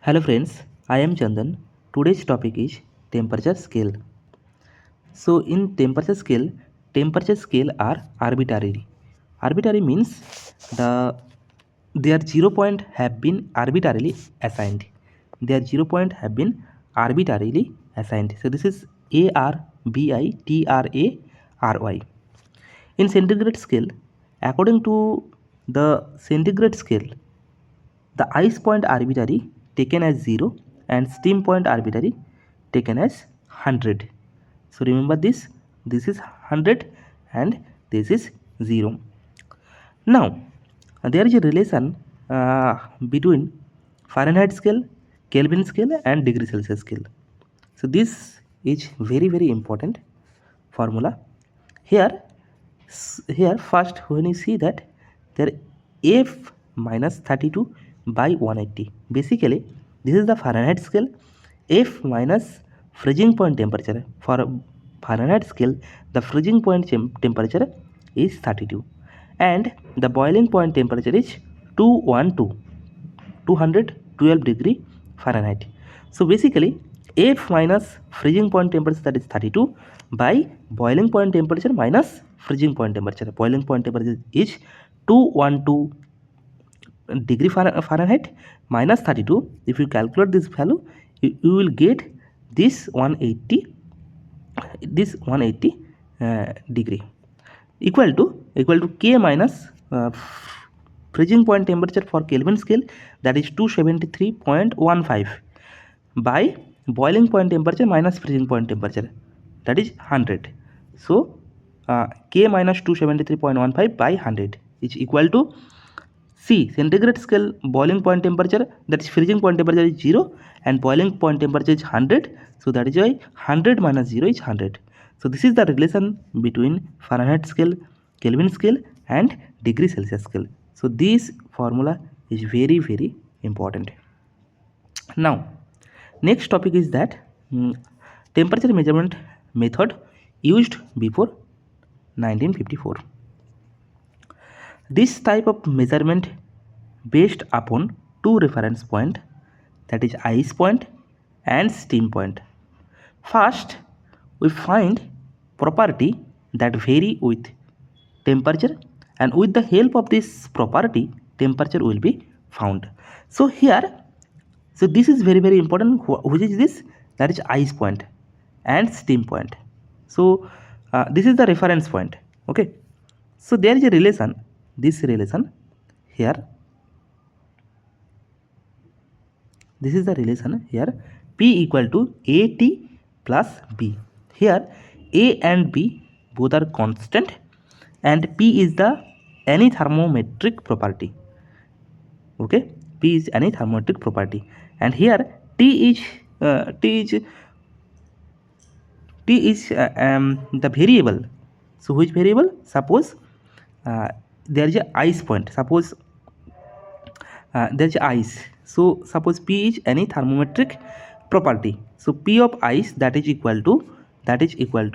Hello friends, I am Chandan. Today's topic is temperature scale. So in temperature scale are arbitrary. Arbitrary means their 0 point have been arbitrarily assigned. Their 0 point have been arbitrarily assigned. So this is ARBITRARY. In centigrade scale, according to the centigrade scale, the ice point arbitrary taken as 0 and steam point arbitrary taken as 100. So remember this is 100 and this is 0. Now there is a relation between Fahrenheit scale, Kelvin scale and degree Celsius scale. So this is very important formula. Here first when you see that there F minus 32 by 180, basically this is the Fahrenheit scale. F minus freezing point temperature. For Fahrenheit scale, the freezing point temperature is 32 and the boiling point temperature is 212 degree Fahrenheit. So basically F minus freezing point temperature, that is 32, by boiling point temperature minus freezing point temperature. Boiling point temperature is 212 degree Fahrenheit minus 32. If you calculate this value, you will get this 180 degree equal to K minus freezing point temperature for Kelvin scale, that is 273.15, by boiling point temperature minus freezing point temperature, that is 100. So K minus 273.15 by 100 is equal to C. Centigrade scale boiling point temperature, that is freezing point temperature, is 0 and boiling point temperature is 100. So that is why 100 minus 0 is 100. So this is the relation between Fahrenheit scale, Kelvin scale and degree Celsius scale. So this formula is very important. Now next topic is that temperature measurement method used before 1954. This type of measurement based upon two reference point, that is ice point and steam point. First, we find property that vary with temperature, and with the help of this property, temperature will be found. So here, so this is very important. Which is this? That is ice point and steam point. So this is the reference point. Okay. So there is a relation. This relation here. This is the relation here. P equal to AT plus B. Here A and B both are constant, and P is the anemometric property. Okay, P is anemometric property, and here T is the variable. So which variable? Suppose there is a ice point. Suppose there is ice. So suppose P is any thermometric property. So P of ice, that is equal to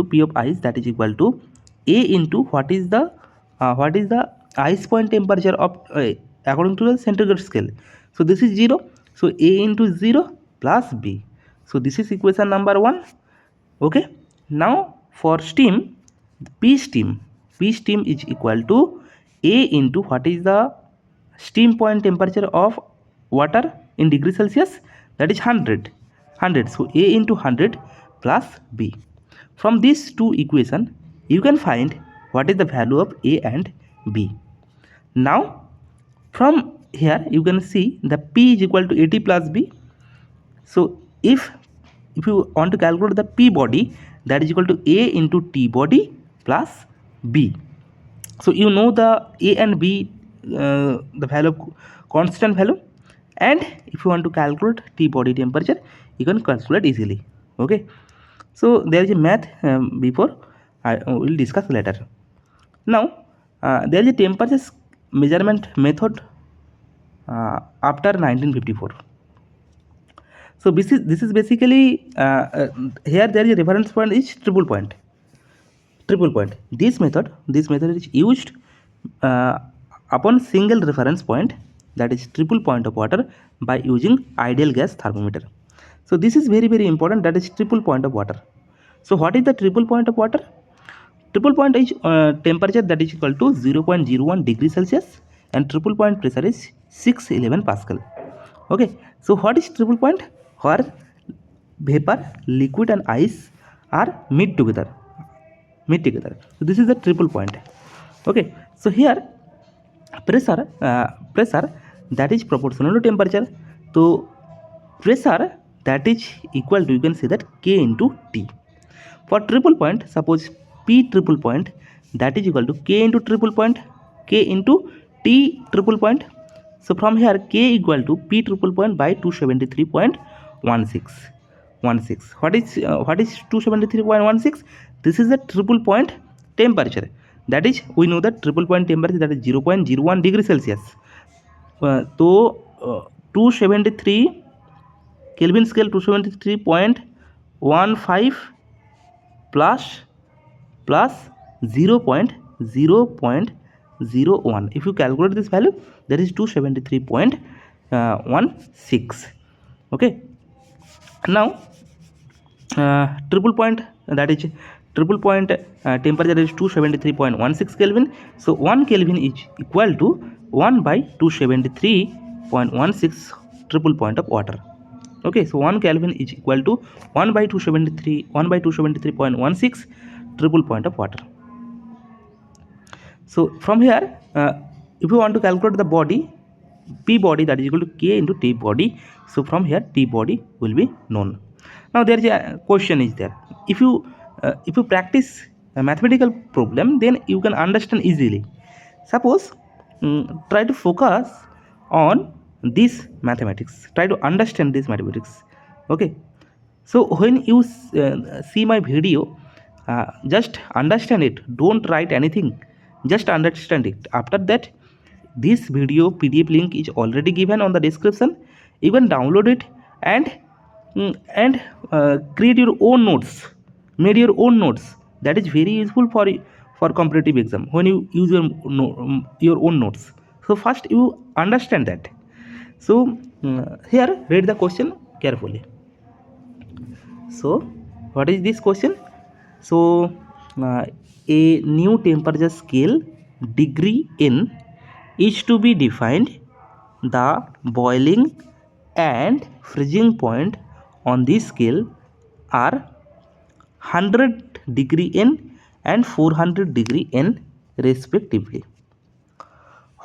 P of ice, that is equal to A into what is the ice point temperature of according to the centigrade scale. So this is 0. So A into 0 plus B. So this is equation number 1. Okay. Now for steam, P steam is equal to A into what is the steam point temperature of water in degree Celsius, that is 100. So A into 100 plus B. From these two equations you can find what is the value of A and B. Now from here you can see the P is equal to AT plus B. So if you want to calculate the P body, that is equal to A into T body plus B. So you know the A and B, the value of constant value, and if you want to calculate T body temperature, you can calculate easily. Okay, so there is a math before I will discuss later. Now there is a temperature measurement method after 1954. So this is basically here there is a reference point is triple point. This method is used upon single reference point, that is triple point of water, by using ideal gas thermometer. So this is very very important, that is triple point of water. So what is the triple point of water? Triple point is temperature that is equal to 0.01 degree Celsius and triple point pressure is 611 Pascal. Okay, so what is triple point? Where vapor, liquid and ice are meet together. So this is the triple point. Okay, so here pressure that is proportional to temperature. So pressure that is equal to, you can say that, K into T. For triple point, suppose P triple point that is equal to K into triple point, K into T triple point. So from here K equal to P triple point by 273.16. What is 273.16? This is the triple point temperature. That is, we know that triple point temperature that is 0.01 degree Celsius. So 273 Kelvin scale 273.15 plus 0.01. If you calculate this value, that is 273.16. Okay, now triple point, that is triple point temperature is 273.16 Kelvin. So 1 Kelvin is equal to 1 by 273.16 triple point of water. Okay, so 1 Kelvin is equal to 1 by 273.16 triple point of water. So from here if you want to calculate the body, P body that is equal to K into T body. So from here T body will be known. Now there is a question is there. If you practice a mathematical problem, then you can understand easily. Suppose try to focus on this mathematics, try to understand this mathematics. Okay, so when you see my video, just understand it, don't write anything, just understand it. After that, this video PDF link is already given on the description. You can download it and create your own notes, made your own notes. That is very useful for competitive exam when you use your own notes. So first you understand that. So here read the question carefully. So what is this question? So a new temperature scale degree N is to be defined. The boiling and freezing point on this scale are 100 degree N and 400 degree N respectively.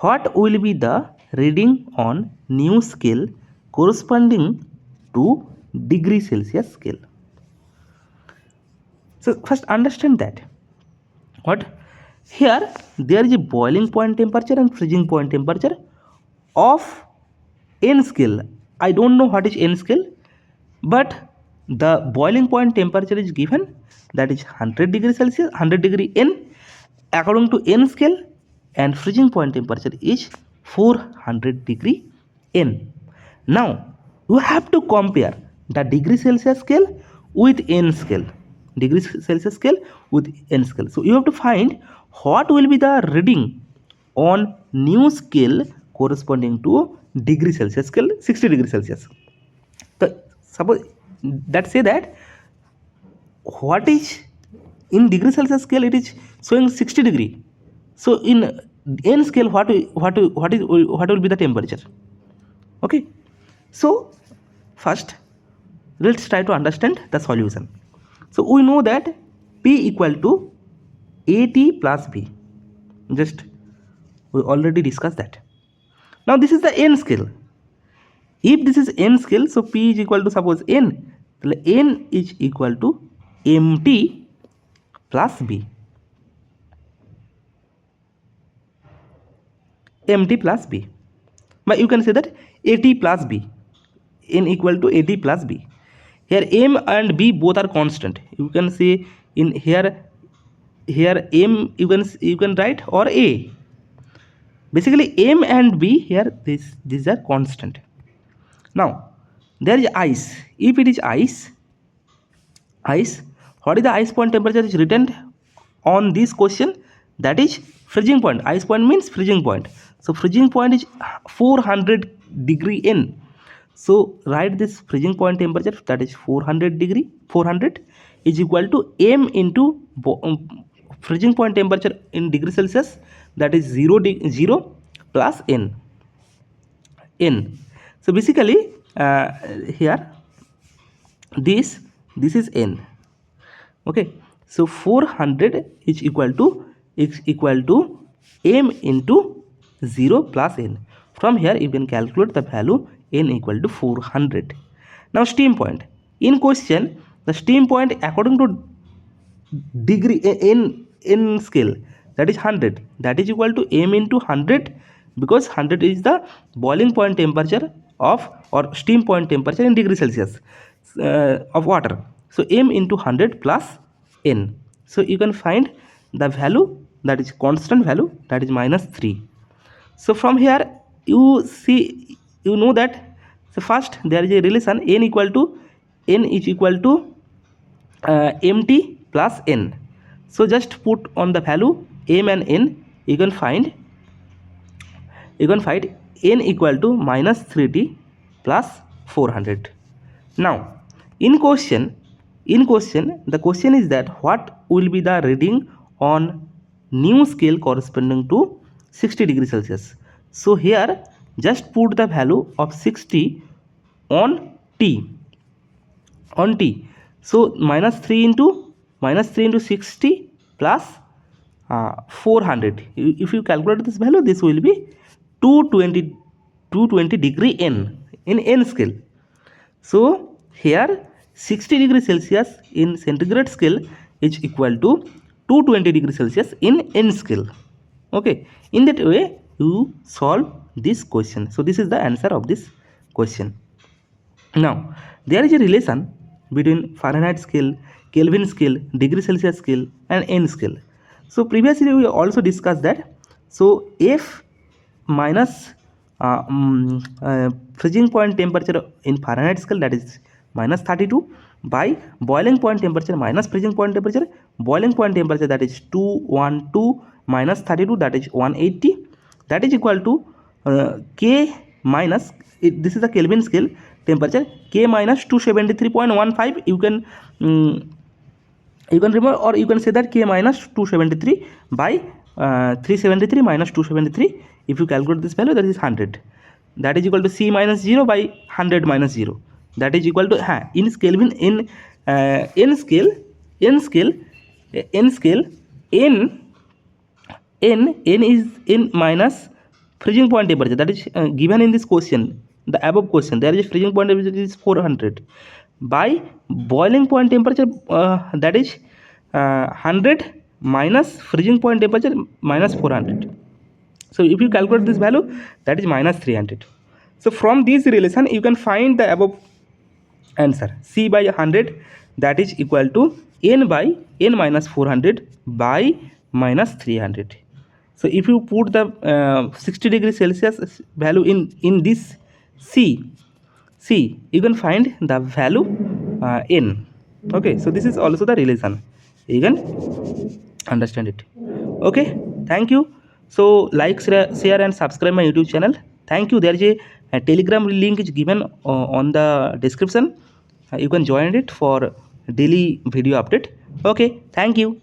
What will be the reading on new scale corresponding to degree Celsius scale? So first understand that what here there is a boiling point temperature and freezing point temperature of N scale. I don't know what is N scale, but the boiling point temperature is given, that is 100 degree Celsius, 100 degree N according to N scale, and freezing point temperature is 400 degree N. Now you have to compare the degree Celsius scale with N scale, degree Celsius scale with N scale. So you have to find what will be the reading on new scale corresponding to degree Celsius scale, 60 degree Celsius. So suppose that say that what is in degree Celsius scale, it is showing 60 degree. So in N scale what will be the temperature? Okay, so first let's try to understand the solution. So we know that P equal to AT plus B. Just we already discussed that. Now this is the N scale. If this is N scale, so P is equal to, suppose N, N is equal to MT plus B. MT plus B. But you can say that AT plus B. N equal to AT plus B. Here M and B both are constant. You can say in here M you can write, or A. Basically M and B here these are constant. Now there is ice. If it is ice, what is the ice point temperature is written on this question? That is freezing point. Ice point means freezing point. So freezing point is 400 degree N. So write this freezing point temperature, that is 400 is equal to m into freezing point temperature in degree Celsius, that is 0 plus n. So basically here this is n. Okay, so 400 is equal to m into 0 plus n. From here you can calculate the value n equal to 400. Now steam point in question, the steam point according to degree in scale, that is 100, that is equal to m into 100, because 100 is the boiling point temperature of, or steam point temperature in degree Celsius of water. So m into 100 plus n. So you can find the value, that is constant value, that is -3. So from here you see, you know that, so first there is a relation n is equal to mt plus n. So just put on the value m and n, you can find n equal to -3t plus 400. Now in question, the question is that what will be the reading on new scale corresponding to 60 degrees Celsius. So here just put the value of 60 on t, so -3 into 60 plus 400. If you calculate this value, this will be 220 degree n in n scale. So here 60 degree Celsius in centigrade scale is equal to 220 degree Celsius in n scale. Okay, in that way you solve this question. So this is the answer of this question. Now there is a relation between Fahrenheit scale, Kelvin scale, degree Celsius scale and n scale. So previously we also discussed that. So F minus freezing point temperature in Fahrenheit scale, that is -32, by boiling point temperature minus freezing point temperature, boiling point temperature, that is 212 minus 32, that is 180, that is equal to K minus, this is the Kelvin scale temperature, K minus 273.15. You can remember, or you can say that K minus 273 by 373 minus 273. If you calculate this value, that is 100. That is equal to C minus 0 by 100 minus 0. That is equal to in Kelvin, in n scale n is n minus freezing point temperature, that is given in this question, the above question. There is a freezing point temperature is 400 by boiling point temperature, that is 100 minus freezing point temperature minus 400. So if you calculate this value, that is -300. So from this relation you can find the above answer. C by 100, that is equal to n by n minus 400 by -300. So if you put the 60 degree Celsius value in this C, you can find the value n. Okay, so this is also the relation, you can understand it. Okay, thank you. So like, share and subscribe my YouTube channel. Thank you. There is a Telegram link is given on the description. You can join it for daily video update. Okay, thank you.